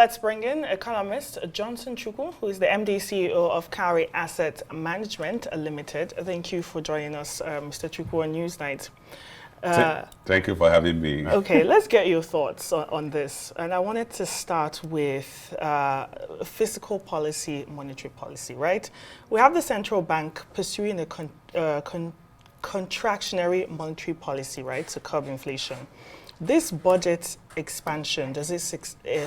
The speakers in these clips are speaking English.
let's bring in economist Johnson Chukwu, who is the MD CEO of Cowrie Asset Management Limited. Thank you for joining us, Mr. Chukwu, on Newsnight. Thank you for having me. Okay, let's get your thoughts on this. And I wanted to start with fiscal policy, monetary policy, right? We have the central bank pursuing a contractionary monetary policy, right, to curb inflation. This budget expansion, does it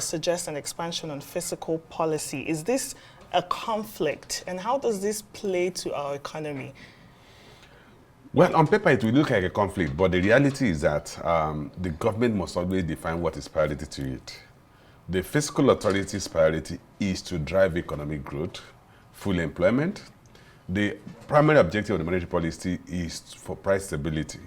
suggest an expansion on fiscal policy? Is this a conflict? And how does this play to our economy? Well, on paper, it will look like a conflict, but the reality is that the government must always define what is priority to it. The fiscal authority's priority is to drive economic growth, full employment. The primary objective of the monetary policy is for price stability.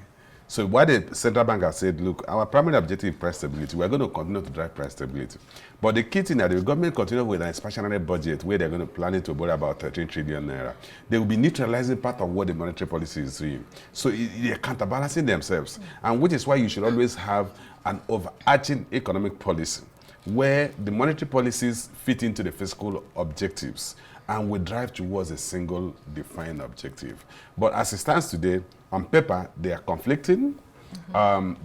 So what the central bank has said, look, our primary objective is price stability. We're going to continue to drive price stability. But the key thing that the government continue with an expansionary budget where they're going to plan it to borrow about 13 trillion naira. They will be neutralizing part of what the monetary policy is doing. So they're counterbalancing themselves. And which is why you should always have an overarching economic policy where the monetary policies fit into the fiscal objectives and we drive towards a single defined objective. But as it stands today, on paper, they are conflicting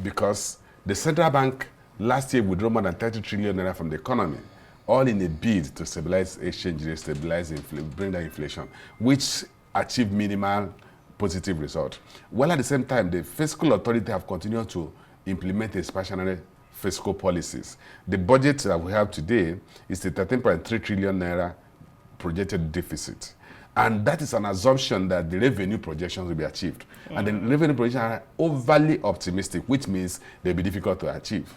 because the central bank last year withdrew more than 30 trillion naira from the economy, all in a bid to stabilize exchange rate, bring down inflation, which achieved minimal positive result. While at the same time, the fiscal authority have continued to implement expansionary fiscal policies. The budget that we have today is the 13.3 trillion naira projected deficit. And that is an assumption that the revenue projections will be achieved. And the revenue projections are overly optimistic, which means they'll be difficult to achieve.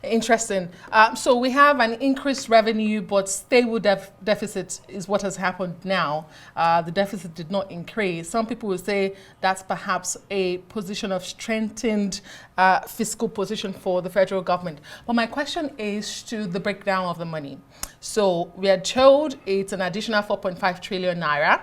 Interesting. So we have an increased revenue, but stable deficit is what has happened now. The deficit did not increase. Some people will say that's perhaps a position of strengthened fiscal position for the federal government. But my question is to the breakdown of the money. So we are told it's an additional 4.5 trillion naira.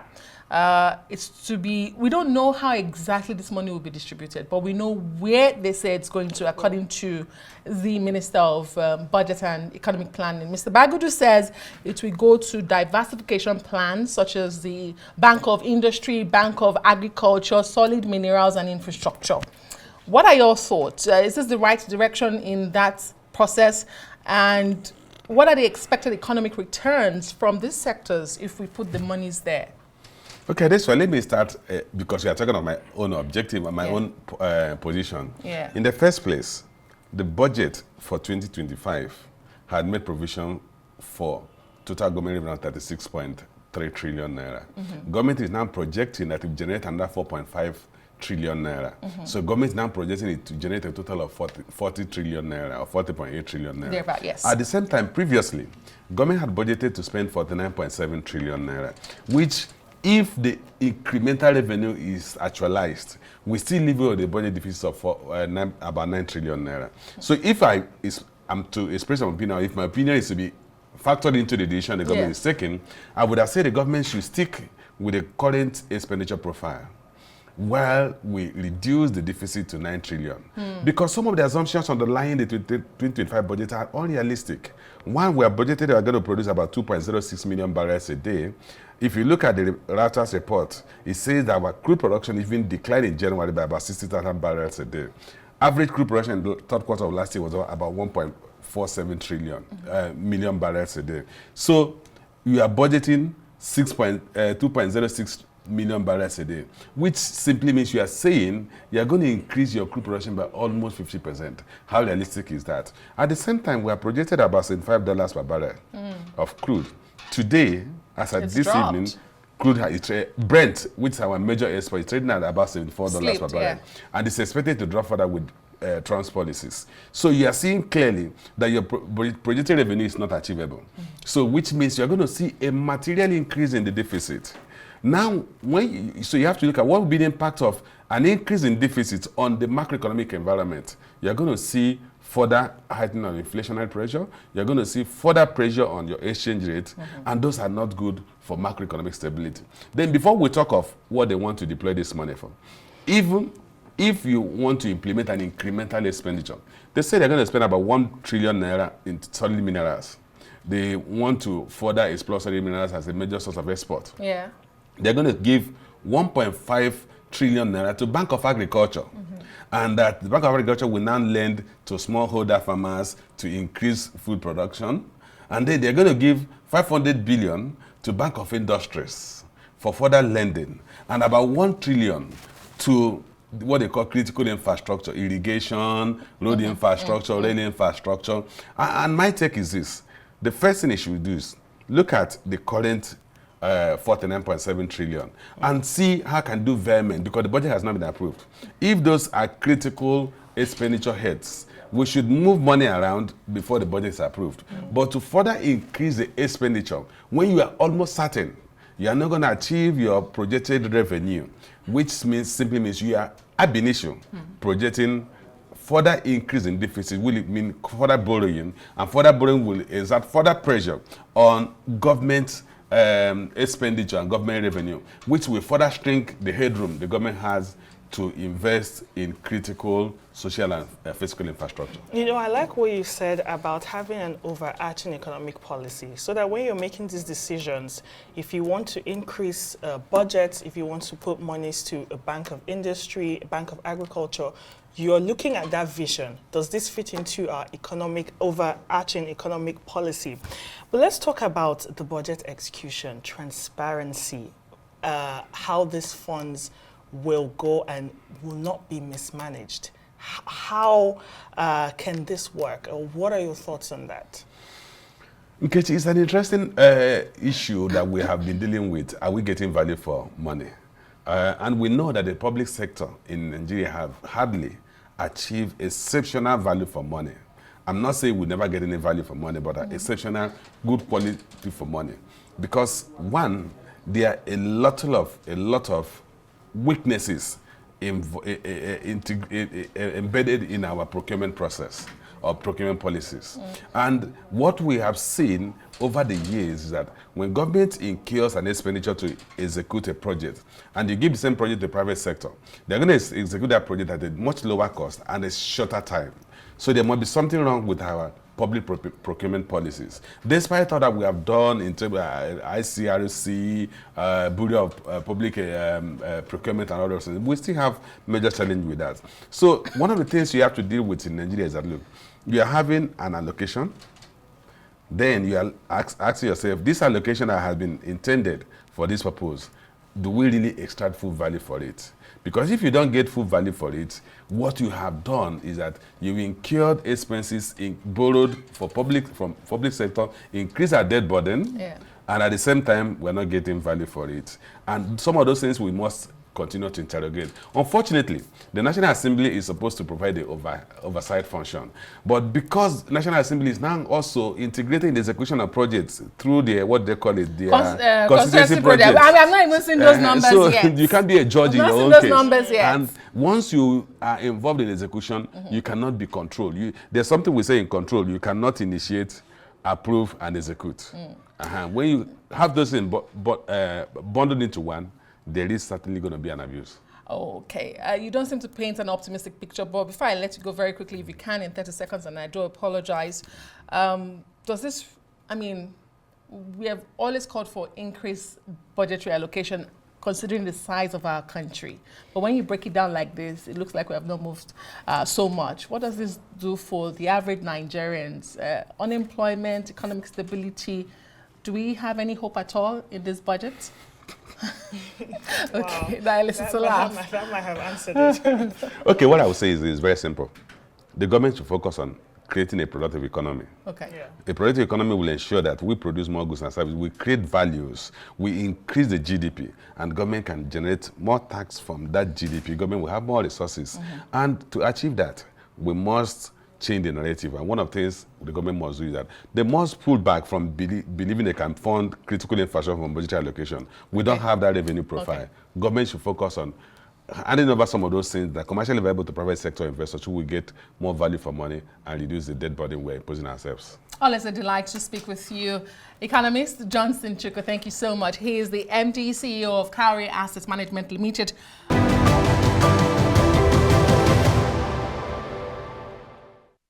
We don't know how exactly this money will be distributed, but we know where they say it's going to, according to the Minister of Budget and Economic Planning. Mr. Bagudu says it will go to diversification plans such as the Bank of Industry, Bank of Agriculture, Solid Minerals and Infrastructure. What are your thoughts? Is this the right direction in that process? And what are the expected economic returns from these sectors if we put the monies there? Okay, this one, let me start because we are talking about my own objective and my own position. Yeah. In the first place, the budget for 2025 had made provision for total government revenue of 36.3 trillion naira. Government is now projecting that it will generate another 4.5 trillion naira. So government is now projecting it to generate a total of 40 trillion naira or 40.8 trillion naira. Thereby, yes. At the same time, previously, government had budgeted to spend 49.7 trillion naira, which if the incremental revenue is actualized, we still live with the budget deficit of about 9 trillion naira. So if I'm to express my opinion, if my opinion is to be factored into the decision the government is taking, I would have said the government should stick with the current expenditure profile while we reduce the deficit to 9 trillion. Because some of the assumptions underlying the 2025 budget are unrealistic. One, we are budgeted, we are going to produce about 2.06 million barrels a day. If you look at the Reuters report, it says that our crude production even declined in January by about 60,000 barrels a day. Average crude production in the third quarter of last year was about 1.47 million barrels a day. So you are budgeting 2.06 million barrels a day, which simply means you are saying you are going to increase your crude production by almost 50%. How realistic is that? At the same time, we are projected about $75 per barrel of crude. Today, as at this evening, crude Brent, which is our major export, is trading at about $74 per barrel. And it's expected to drop further with trans policies. So you are seeing clearly that your projected revenue is not achievable. So which means you're going to see a material increase in the deficit. Now, so you have to look at what will be the impact of an increase in deficits on the macroeconomic environment. You're going to see further heightening of inflationary pressure. You're going to see further pressure on your exchange rate, and those are not good for macroeconomic stability. Then before we talk of what they want to deploy this money for, even if you want to implement an incremental expenditure, they say they're going to spend about 1 trillion naira in solid minerals. they want to further explore certain minerals as a major source of export. Yeah. They're going to give 1.5 trillion naira to Bank of Agriculture. And that the Bank of Agriculture will now lend to smallholder farmers to increase food production. And then they're going to give 500 billion to Bank of Industries for further lending, and about 1 trillion to what they call critical infrastructure, irrigation, road infrastructure, rail infrastructure. And my take is this: the first thing they should do is look at the current 49.7 trillion and see how can do vermin, because the budget has not been approved. If those are critical expenditure heads, we should move money around before the budget is approved. But to further increase the expenditure, when you are almost certain you are not going to achieve your projected revenue, which simply means you are ab initio projecting further increase in deficit, will it mean further borrowing, and further borrowing will exert further pressure on government expenditure and government revenue, which will further shrink the headroom the government has to invest in critical social and fiscal infrastructure. You know, I like what you said about having an overarching economic policy, so that when you're making these decisions, if you want to increase budgets, if you want to put monies to a bank of industry, a bank of agriculture, you're looking at that vision. Does this fit into our overarching economic policy? But let's talk about the budget execution, transparency, how these funds will go and will not be mismanaged. How can this work? Or what are your thoughts on that? Nkechi, it's an interesting issue that we have been dealing with. Are we getting value for money? And we know that the public sector in Nigeria have hardly achieved exceptional value for money. I'm not saying we never get any value for money, but exceptional good quality for money. Because one, there are a lot of weaknesses embedded in our procurement process or procurement policies. And what we have seen over the years is that when government incurs an expenditure to execute a project, and you give the same project to the private sector, they're going to execute that project at a much lower cost and a shorter time. So there must be something wrong with our public procurement policies. Despite all that we have done in terms of ICRC, Bureau of Public Procurement and other things, we still have major challenge with that. So one of the things you have to deal with in Nigeria is that, look, you are having an allocation, then you are asking yourself, this allocation that has been intended for this purpose, do we really extract full value for it? Because if you don't get full value for it, what you have done is that you've incurred expenses borrowed from public sector, increase our debt burden, and at the same time, we're not getting value for it. And some of those things we must continue to interrogate. Unfortunately, the National Assembly is supposed to provide the oversight function. But because National Assembly is now also integrating the execution of projects through the, what they call it, the constituency projects. I mean, I'm not even seeing those numbers yet. You can't be a judge in your own those case. Numbers yet. And once you are involved in execution, you cannot be controlled. There's something we say in control: you cannot initiate, approve, and execute. When you have those things bundled into one, there is certainly going to be an abuse. Okay. You don't seem to paint an optimistic picture, but before I let you go very quickly, if you can, in 30 seconds, and I do apologize, does this, I mean, we have always called for increased budgetary allocation considering the size of our country. But when you break it down like this, it looks like we have not moved so much. What does this do for the average Nigerians? Unemployment, economic stability, do we have any hope at all in this budget? Okay, that might have answered it. Okay, what I would say is very simple. The government should focus on creating a productive economy. Okay. Yeah. A productive economy will ensure that we produce more goods and services, we create values, we increase the GDP, and government can generate more tax from that GDP. Government will have more resources. And to achieve that, we must change the narrative. And one of the things the government must do is that they must pull back from believing they can fund critical infrastructure from budgetary allocation. We don't have that revenue profile. Government should focus on handing over some of those things that commercially viable to private sector investors who will get more value for money and reduce the debt burden we're imposing ourselves. Always a delight to speak with you. Economist Johnson Chukwu, thank you so much. He is the MD CEO of Cowrie Asset Management Limited.